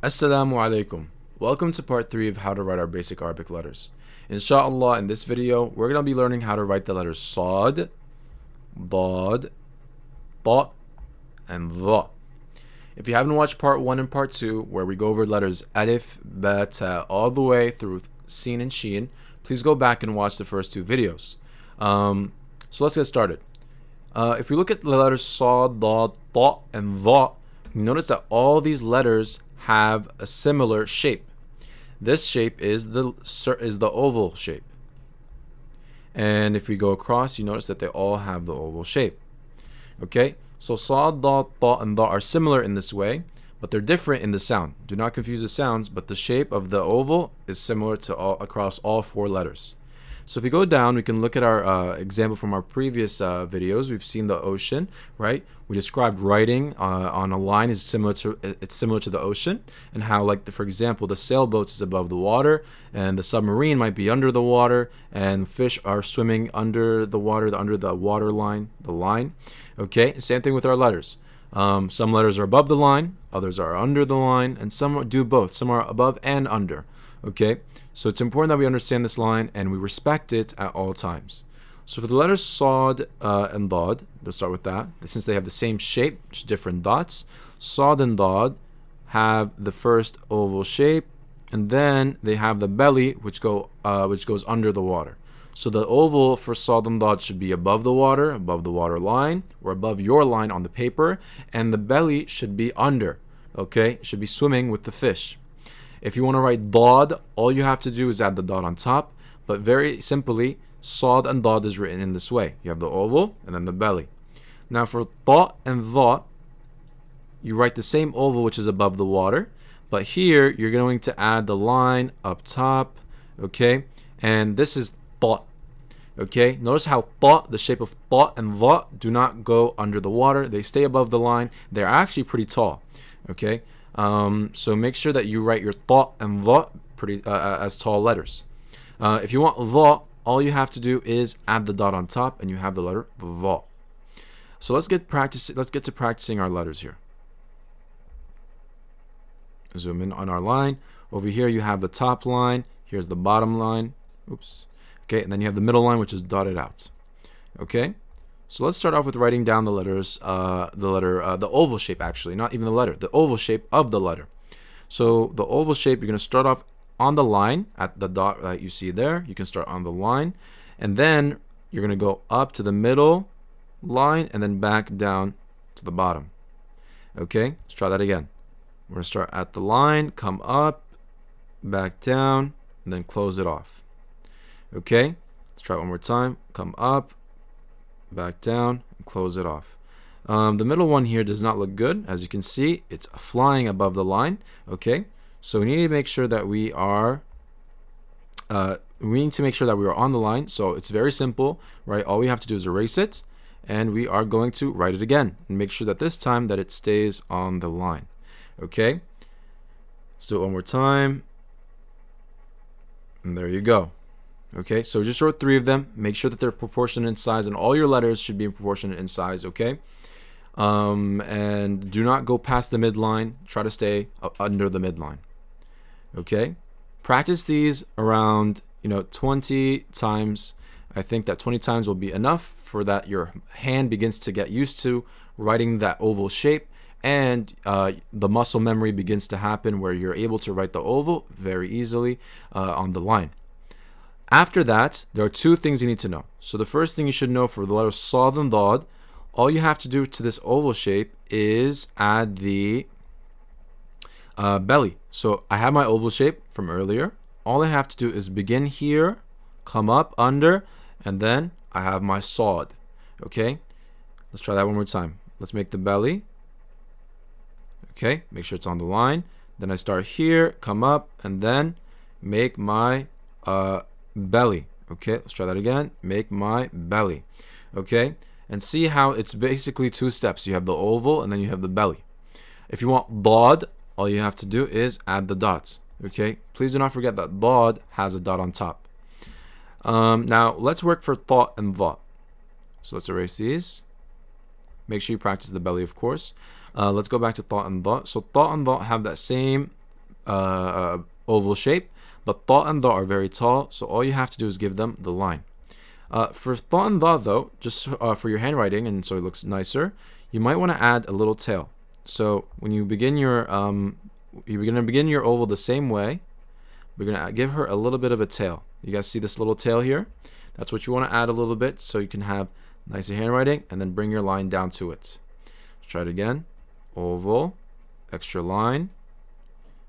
Assalamu Alaikum. Welcome to part 3 of how to write our basic Arabic letters. Inshallah, in this video, we're going to be learning how to write the letters Sad, Dad, Ta, and Dha. If you haven't watched part 1 and part 2, where we go over letters Alif, Ba, Ta, all the way through Sin and Sheen, please go back and watch the first 2 videos. So let's get started. If we look at the letters Sad, Dad, Ta, and Dha, you notice that all these letters have a similar shape. This shape is the oval shape. And if we go across, you notice that they all have the oval shape. Okay, so Sad, Dad, Ta, and Dha are similar in this way, but they're different in the sound. Do not confuse the sounds, but the shape of the oval is similar to across all 4 letters. So if we go down, we can look at our example from our previous videos. We've seen the ocean, right? We described writing on a line is similar to the ocean, and how, like, for example, the sailboat is above the water, and the submarine might be under the water, and fish are swimming under the water, under the water line, the line. Okay, same thing with our letters. Some letters are above the line, others are under the line, and some do both. Some are above and under. Okay, so it's important that we understand this line and we respect it at all times. So for the letters Sad and Dad, let's start with that. Since they have the same shape, just different dots, Sad and Dad have the first oval shape, and then they have the belly, which goes under the water. So the oval for Sad and Dad should be above the water line, or above your line on the paper, and the belly should be under. Okay, it should be swimming with the fish. If you want to write Dad, all you have to do is add the dot on top. But very simply, Sad and Dad is written in this way. You have the oval and then the belly. Now for Ta and Dha, you write the same oval, which is above the water. But here, you're going to add the line up top. Okay? And this is Ta. Okay? Notice how Ta, the shape of Ta and Dha, do not go under the water. They stay above the line. They're actually pretty tall. Okay? So make sure that you write your Ta and Dha as tall letters. If you want Dha, all you have to do is add the dot on top, and you have the letter Dha. So let's get to practicing our letters here. Zoom in on our line. Over here you have the top line. Here's the bottom line. Oops. Okay, and then you have the middle line, which is dotted out. Okay. So let's start off with writing down the letters, the oval shape, actually, not even the letter, the oval shape of the letter. So the oval shape, you're going to start off on the line at the dot that you see there. You can start on the line, and then you're going to go up to the middle line and then back down to the bottom. Okay, let's try that again. We're going to start at the line, come up, back down, and then close it off. Okay, let's try it one more time. Come up, back down, and close it off. The middle one here does not look good. As you can see, it's flying above the line. Okay, so we need to make sure that we are on the line. So it's very simple, right? All we have to do is erase it, and we are going to write it again and make sure that this time that it stays on the line. Okay, let's do it one more time, and there you go. Okay, so just wrote 3 of them. Make sure that they're proportionate in size, and all your letters should be proportionate in size. Okay, and do not go past the midline. Try to stay under the midline. Okay, practice these around 20 times. I think that 20 times will be enough for that your hand begins to get used to writing that oval shape, and the muscle memory begins to happen where you're able to write the oval very easily on the line. After that, there are 2 things you need to know. So the first thing you should know for the letters Sad and Dad, all you have to do to this oval shape is add the belly. So I have my oval shape from earlier. All I have to do is begin here, come up under, and then I have my Sad. Okay, let's try that one more time. Let's make the belly. Okay, make sure it's on the line. Then I start here, come up, and then make my belly. Okay, let's try that again. Make my belly. Okay, and see how it's basically 2 steps. You have the oval and then you have the belly. If you want Dad, all you have to do is add the dots. Okay, please do not forget that Dad has a dot on top. Now let's work for Ta and Dha. So let's erase these. Make sure you practice the belly, of course. Let's go back to Ta and Dha. So Ta and Dha have that same oval shape, but ta and da are very tall, so all you have to do is give them the line. For ta and da though, just for your handwriting and so it looks nicer, you might want to add a little tail. So when you begin your you're gonna begin your oval the same way. We're gonna give her a little bit of a tail. You guys see this little tail here? That's what you want to add a little bit so you can have nicer handwriting, and then bring your line down to it. Let's try it again. Oval, extra line,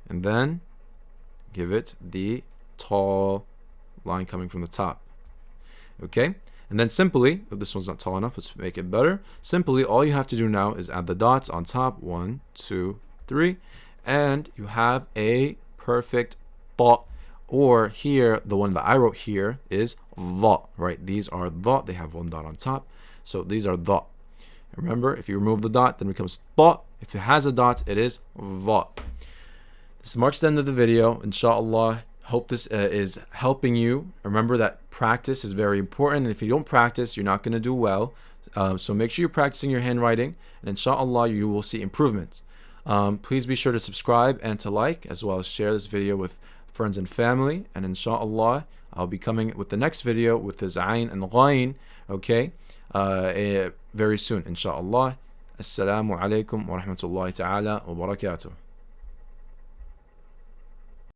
and then give it the tall line coming from the top. Okay, and then simply, if this one's not tall enough, let's make it better. Simply, all you have to do now is add the dots on top. 1, 2, 3, and you have a perfect ta. Or here, the one that I wrote here is dha, right? These are dha. They have one dot on top, so these are dha. Remember, if you remove the dot, then it becomes ta. If it has a dot, it is dha. This marks the end of the video. Inshallah, hope this is helping you. Remember that practice is very important, and if you don't practice, you're not going to do well. So make sure you're practicing your handwriting, and inshallah, you will see improvements. Please be sure to subscribe and to like, as well as share this video with friends and family, and inshallah I'll be coming with the next video with the Zayn and Ghayn, okay, very soon inshallah. Assalamu alaikum wa rahmatullahi ta'ala wa barakatuh.